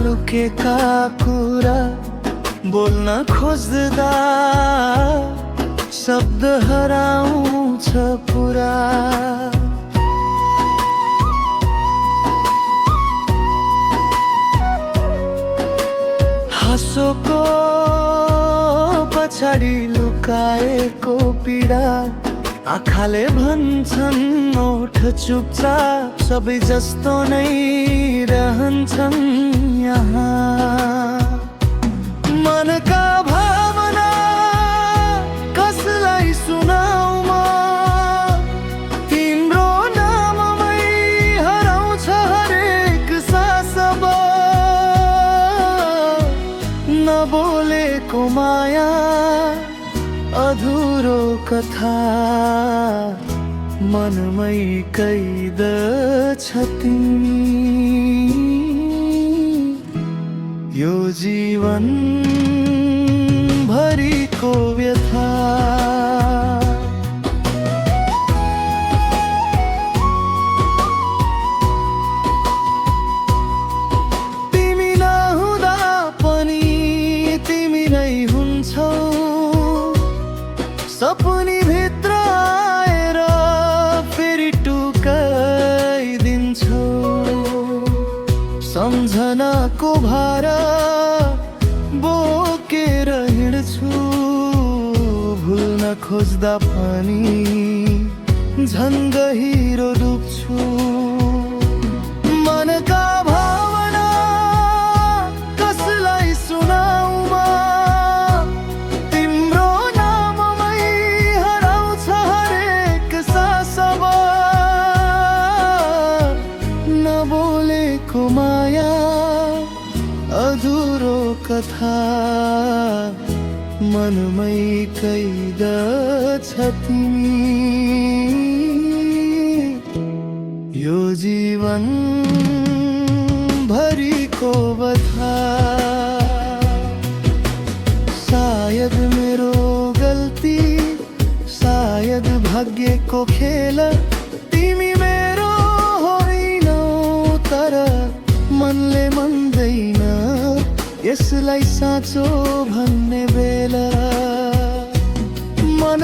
लुकेका कुरा बोल्न खोज्दा शब्द हराउँछ पुरा। हाँसोको पछाडि लुकाएको पीडा आँखाले भन्छन् ओठ चुपचाप सबै जस्तो नै रहन्छन् यहाँ। मनका भावना कसलाई सुनाऊ म, तिम्रो नाममै हराउँछ हरेक सास अब। नबोलेको माया अधुरो कथा मनमै कैद छ तिमी। यो जीवन भरिको व्यथा। तिमी नहुँदा पनि तिमी नै हुन्छौ, सपनी भित्र आएर फेरि टुकाइदिन्छौ। सम्झनाको भारा बोकेर हिँड्छु, भुल्न खोज्दा पनि झन् गहिरो डुब्छु। मनका भावना कसलाई सुनाऊ म, तिम्रो नाममै हराउँछ हरेक सास अब। नबोलेको माया अधुरो कथा मनमै कैद छ तिमी। यो जीवन भरिको व्यथा। सायद मेरो गल्ती, सायद भाग्यको खेल, तिमी मेरो होइनौ तर मनले मान्दैन यसलाई साँचो भन्ने बेला। मन